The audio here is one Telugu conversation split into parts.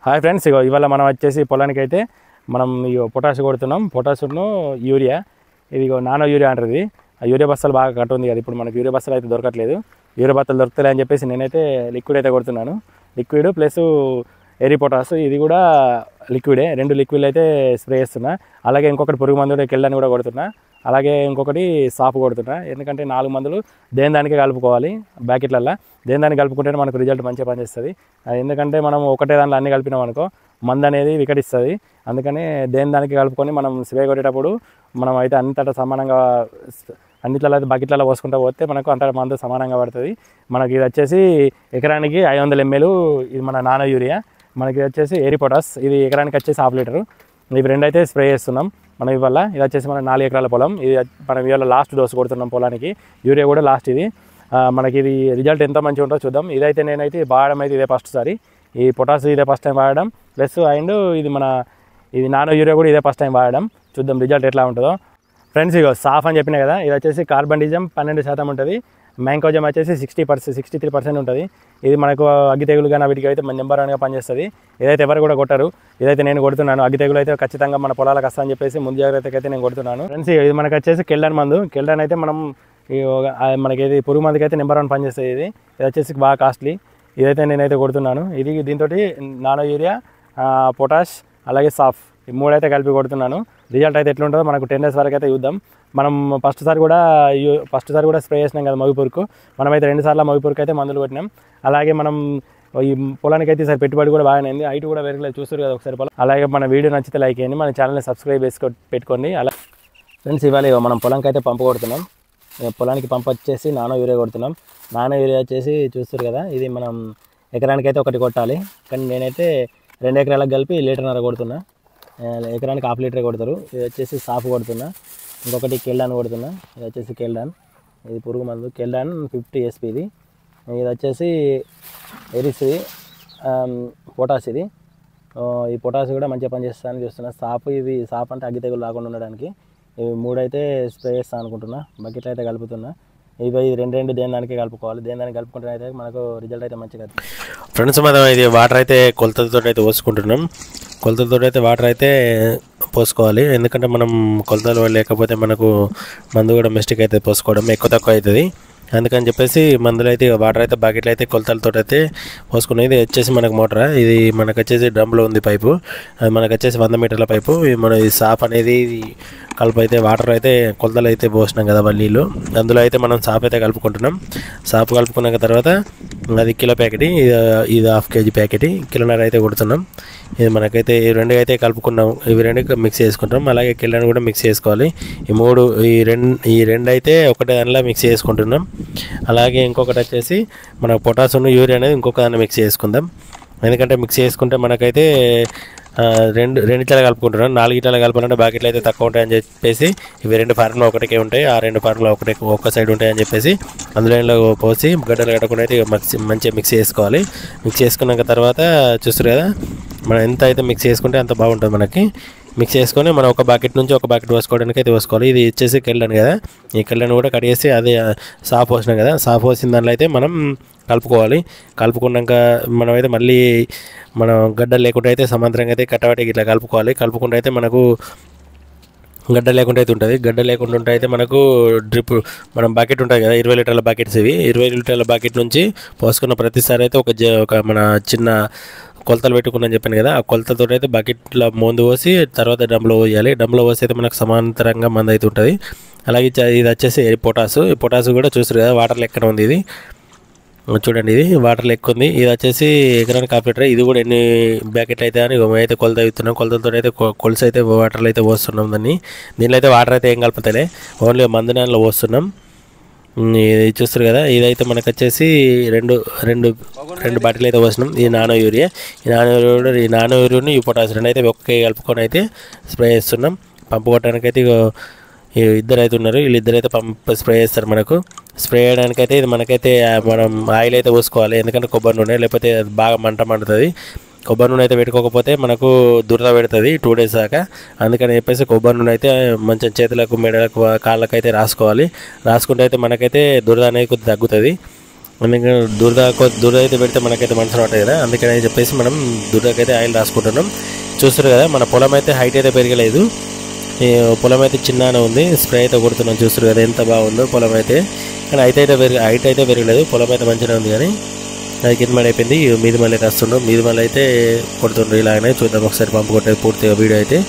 హాయ్ ఫ్రెండ్స్, ఇవాళ మనం వచ్చేసి పొలానికి అయితే మనం పొటాష్ కొడుతున్నాం. పొటాషును యూరియా, ఇది నానో యూరియా అంటారు. ఆ యూరియా బస్తాలు బాగా కట్ ఉంది కదా, ఇప్పుడు మనకు యూరియా బస్తాలు అయితే దొరకట్లేదు. యూరియా బస్తాలు దొరుకుతాయి అని చెప్పేసి నేనైతే లిక్విడ్ అయితే కొడుతున్నాను. లిక్విడ్ ప్లస్ ఎరి పొటాష్, ఇది కూడా లిక్విడే. 2 లిక్విడ్లు అయితే స్ప్రే చేస్తున్నా. అలాగే ఇంకొకటి పురుగు మందు కెళ్ళని కూడా కొడుతున్నా. అలాగే ఇంకొకటి సాపు కొడుతున్నా. ఎందుకంటే 4 మందులు దేని దానికే కలుపుకోవాలి బ్యాకెట్లల్లో. దేని దానికి కలుపుకుంటేనే మనకు రిజల్ట్ మంచిగా పనిచేస్తుంది. ఎందుకంటే మనం ఒకటే దాంట్లో అన్ని కలిపినాం అనుకో మందు అనేది వికటిస్తుంది. అందుకని దేని దానికి కలుపుకొని మనం స్ప్రే కొట్టేటప్పుడు మనం అయితే అంతటా సమానంగా అన్నిట్లలో అయితే బకెట్లలో పోసుకుంటూ పోతే మనకు అంతటా మందు సమానంగా పడుతుంది. మనకి ఇది వచ్చేసి ఎకరానికి 500 ml ఇది మన నానో యూరియా. మనకి వచ్చేసి ఎరి పొటాష్, ఇది ఎకరానికి వచ్చేసి 1/2 లీటరు. ఇవి 2 అయితే స్ప్రే చేస్తున్నాం మనం ఇవాళ. ఇది వచ్చేసి మన 4 ఎకరాల పొలం. ఇది మనం ఇవాళ లాస్ట్ డోస్ కొడుతున్నాం పొలానికి. యూరియా కూడా లాస్ట్ ఇది. మనకి ఇది రిజల్ట్ ఎంత మంచిగా ఉంటుందో చూద్దాం. ఇదైతే నేనైతే వాడడం అయితే ఇదే ఫస్ట్ సారి. ఈ పొటాష్ ఇదే ఫస్ట్ టైం వాడడం, ప్లస్ అండ్ ఇది నానో యూరియా కూడా ఇదే ఫస్ట్ టైం వాడడం. చూద్దాం రిజల్ట్ ఎట్లా ఉంటుందో. ఫ్రెండ్స్, ఇగో సాఫ్ అని చెప్పినా కదా, ఇది వచ్చేసి కార్బనిజం 12% ఉంటుంది. మ్యాంకోజం వచ్చేసి 63% ఉంటుంది. ఇది మనకు అగ్గి తెగులు కానీ వీటికి అయితే నెంబర్ 1గా పనిచేస్తుంది. ఇదైతే ఎవరు కూడా కొట్టరు. ఇదైతే నేను కొడుతున్నాను. అగ్గి తెగులు అయితే ఖచ్చితంగా మన పొలాలకు వస్తాయని చెప్పేసి ముందు జాగ్రత్తకి అయితే నేను కొడుతున్నాను. ఫ్రెండ్స్, ఇది మనకు వచ్చేసి కెల్డాన్ మందు. కెల్డాన్ అయితే మనం మనకి ఇది పురుగు మందుకి అయితే నెంబర్ 1 పనిచేస్తుంది. ఇది వచ్చేసి బాగా కాస్ట్లీ. ఇదైతే నేనైతే కొడుతున్నాను. ఇది దీంతో నానో యూరియా, పొటాష్ అలాగే సాఫ్, ఈ 3 అయితే కలిపి కొడుతున్నాను. రిజల్ట్ అయితే ఎట్లుంటుందో మనకు 10 days వరకు అయితే చూద్దాం. మనం ఫస్ట్ సారి కూడా స్ప్రే చేసినాం కదా మగపురుకు. మనమైతే 2 సార్లు మగపురుకు అయితే మందులు కొట్టినాం. అలాగే మనం ఈ పొలానికి అయితే ఈసారి పెట్టుబడి కూడా బాగానే ఉంది. హైట్ కూడా పెరగలేదు, చూస్తారు కదా ఒకసారి పొలం. అలాగే మన వీడియో నచ్చితే లైక్ చేయండి, మన ఛానల్ని సబ్స్క్రైబ్ పెట్టుకోండి. అలా ఫ్రెండ్స్, ఇవాళ మనం పొలంకి అయితే పంపు కొడుతున్నాం. పొలానికి పంపు వచ్చేసి నానో యూరియా కొడుతున్నాం. నానో యూరియా వచ్చేసి చూస్తారు కదా, ఇది మనం ఎకరానికి అయితే 1 కొట్టాలి. కానీ నేనైతే 2 ఎకరాలకు కలిపి 1.5 లీటర్ కొడుతున్నా. ఎకరానికి 1/2 లీటర్ కొడతారు. ఇది వచ్చేసి సాఫ్ కొడుతున్నా. ఇంకొకటి కెల్డాన్ కొడుతున్నా. ఇది వచ్చేసి కెల్డాన్, ఇది పురుగు మందు కెల్డాన్ 50 SP. ఇది వచ్చేసి ఎరిస్, పొటాష్. ఈ పొటాష్ కూడా మంచిగా పనిచేస్తానని చూస్తున్నా. సాప్ అంటే అగ్గి తెగులు రాకుండా ఉండడానికి. ఇవి 3 అయితే స్ప్రే చేస్తాను అనుకుంటున్నా. బకెట్లు అయితే కలుపుతున్నా. ఇవి 2 దేని దానికి కలుపుకోవాలి. దేని దానికి కలుపుకుంటే అయితే మనకు రిజల్ట్ అయితే మంచిగా. ఫ్రెండ్స్, మనం ఇది వాటర్ అయితే కొలతలతో అయితే పోసుకుంటున్నాం. కొలతలతో అయితే వాటర్ అయితే పోసుకోవాలి. ఎందుకంటే మనం కొలతలు లేకపోతే మనకు మందు కూడా మిస్టేక్ అయితే పోసుకోవడం ఎక్కువ తక్కువ అవుతుంది. అందుకని చెప్పేసి మందులు అయితే వాటర్ అయితే బకెట్లు అయితే కొలతలతో అయితే పోసుకున్నాయి. ఇది వచ్చేసి మనకు మోటార్. ఇది మనకు వచ్చేసి డ్రమ్లో ఉంది పైపు. అది మనకు వచ్చేసి 100 మీటర్ల పైపు. మన ఈ సాప్ అనేది కలుపు అయితే వాటర్ అయితే కొలతలు అయితే పోసినాం కదా నీళ్ళు, అందులో అయితే మనం సాప్ అయితే కలుపుకుంటున్నాం. సాప్ కలుపుకున్న తర్వాత అది కిలో ప్యాకెట్, ఇది 1/2 kg ప్యాకెట్, 1.5 కిలో అయితే కొడుతున్నాం. ఇది మనకైతే ఈ 2 అయితే కలుపుకున్నాం. ఇవి 2 మిక్స్ చేసుకుంటాం. అలాగే కిలోని కూడా మిక్స్ చేసుకోవాలి. ఈ రెండు అయితే ఒకటే దానిలో మిక్స్ చేసుకుంటున్నాం. అలాగే ఇంకొకటి వచ్చేసి మన పొటాషియం యూరియా అనేది ఇంకొక దాన్ని మిక్స్ చేసుకుందాం. ఎందుకంటే మిక్స్ చేసుకుంటే మనకైతే 2 లీటర్లు కలుపుకుంటున్నాం. 4 లీటర్లు కలపాలంటే బాకెట్లు అయితే తక్కువ ఉంటాయని చెప్పేసి ఇవి 2 ఫార్ములా ఒకటికే ఉంటాయి. ఆ 2 ఫార్ములా ఒక్క సైడ్ ఉంటాయని చెప్పేసి అందులో పోసి గడ్డలు కట్టకుండా అయితే మంచిగా మిక్స్ చేసుకోవాలి. మిక్స్ చేసుకున్నాక తర్వాత చూస్తారు కదా, మనం ఎంత అయితే మిక్స్ చేసుకుంటే అంత బాగుంటుంది మనకి. మిక్స్ చేసుకొని మనం ఒక బకెట్ నుంచి ఒక బకెట్ పోసుకోవడానికి అయితే పోసుకోవాలి. ఇది వచ్చేసి కెల్డాన్ కదా, ఈ కెల్డాన్ కూడా కడిగేసి అదే సాఫ్ పోసినాం కదా, సాఫ్ పోసిన దాంట్లో అయితే మనం కలుపుకోవాలి. కలుపుకున్నాక మనమైతే మళ్ళీ మనం గడ్డలు లేకుండా అయితే సమాంతరంగా అయితే కట్టబట్టి ఇట్లా కలుపుకోవాలి. కలుపుకుంటే అయితే మనకు గడ్డ లేకుండా అయితే ఉంటుంది. గడ్డ లేకుండా ఉంటే అయితే మనకు డ్రిప్ మనం బకెట్ ఉంటుంది కదా, 20 లీటర్ల బకెట్స్. ఇవి 20 లీటర్ల బకెట్ నుంచి పోసుకున్న ప్రతిసారి అయితే ఒక మన చిన్న కొలతలు పెట్టుకున్నాను చెప్పాను కదా, ఆ కొలతతో అయితే బకెట్లో మందు పోసి తర్వాత డ్రమ్లో పోయాలి. డ్రమ్లో పోసి అయితే మనకు సమాంతరంగా మందు అయితే ఉంటుంది. అలాగే ఇది వచ్చేసి పొటాష్. ఈ పొటాష్ కూడా చూస్తారు కదా, వాటర్ లెక్కన ఉంది. ఇది చూడండి, ఇది వాటర్ లెక్క ఉంది. ఇది వచ్చేసి ఎకరానికి 1/2 లీటర్. ఇది కూడా ఎన్ని బ్యాకెట్లు అయితే అని అయితే కొలత అవుతున్నాం. కొలతలతో అయితే కొలిసి అయితే వాటర్లో అయితే పోస్తున్నాం. దీనిలో అయితే వాటర్ అయితే ఏం కలుపుతలే, ఓన్లీ మందు నాన్నలో పోస్తున్నాం. ఇది చూస్తారు కదా, ఇదైతే మనకు వచ్చేసి రెండు బాటిల్ అయితే పోసినాం. ఈ నానో యూరియా, ఈ నానో యూరియాని ఈ పొటాష్ 2 అయితే ఒకే కలుపుకొని అయితే స్ప్రే చేస్తున్నాం. పంపు కొట్టడానికి అయితే 2 అయితే ఉన్నారు. వీళ్ళిద్దరు అయితే పంపు స్ప్రే చేస్తారు. మనకు స్ప్రే చేయడానికి అయితే ఇది మనకైతే మనం ఆయిల్ అయితే పోసుకోవాలి. ఎందుకంటే కొబ్బరి నూనె, లేకపోతే బాగా మండుతుంది. కొబ్బరి నూనె అయితే పెట్టుకోకపోతే మనకు దురద పెడుతుంది 2 days దాకా. అందుకని చెప్పేసి కొబ్బరి నూనె అయితే మంచిగా చేతులకు, మెడలకు, కాళ్ళకు అయితే రాసుకోవాలి. రాసుకుంటే అయితే మనకైతే దురద అనేది కొద్దిగా తగ్గుతుంది. అందుకే దురద అయితే పెడితే మనకైతే మనసులో ఉంటుంది కదా, అందుకని చెప్పేసి మనం దురదకైతే ఆయిల్ రాసుకుంటున్నాం. చూస్తారు కదా మన పొలం అయితే హైట్ అయితే పెరగలేదు, ఈ పొలం అయితే చిన్ననే ఉంది. స్ప్రే అయితే కొడుతున్నాం, చూస్తారు కదా ఎంత బాగుందో పొలం అయితే. కానీ హైట్ అయితే పెరగలేదు, పొలం అయితే మంచిగా ఉంది. కానీ అది కింద మళ్ళీ అయిపోయింది, మీది మళ్ళీ రాస్తుండ్రు, మీది మళ్ళీ అయితే కొడుతుండ్రు. ఇలాగనే చూద్దాం ఒకసారి పంపు కొట్టేది పూర్తిగా వీడియో అయితే.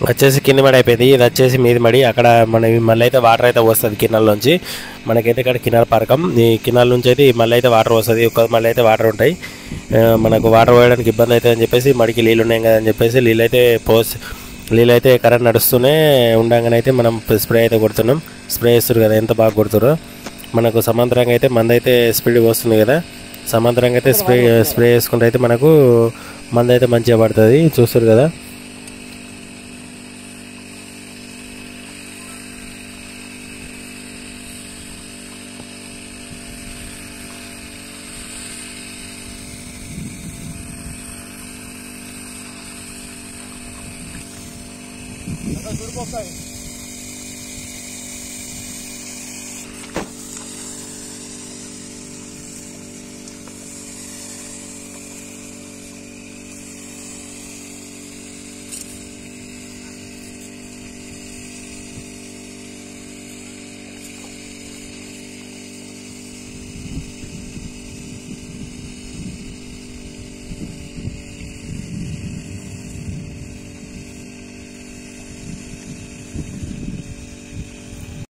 వచ్చేసి కింది మడి అయిపోయింది, ఇది వచ్చేసి మీది మడి. అక్కడ మన మళ్ళీ అయితే వాటర్ అయితే వస్తుంది కినాల్లోంచి. మనకైతే ఇక్కడ కినాల్ పరకం, ఈ కినాల్ నుంచి అయితే మళ్ళీ అయితే వాటర్ వస్తుంది, ఒక మళ్ళీ అయితే వాటర్ ఉంటాయి. మనకు వాటర్ పోయడానికి ఇబ్బంది అవుతుంది అని చెప్పేసి మడికి నీళ్ళు ఉన్నాయి కదా అని చెప్పేసి నీళ్ళు అయితే కరెంట్ నడుస్తూనే ఉండగానే అయితే మనం స్ప్రే అయితే కొడుతున్నాం. స్ప్రే చేస్తారు కదా ఎంత బాగా కొడుతారో. మనకు సమాంతరంగా అయితే మందు అయితే స్పీడ్ వస్తుంది కదా, సమాంతరంగా అయితే స్ప్రే చేసుకుంటే అయితే మనకు మందు అయితే మంచిగా పడుతుంది. చూస్తారు కదా. Agak suruh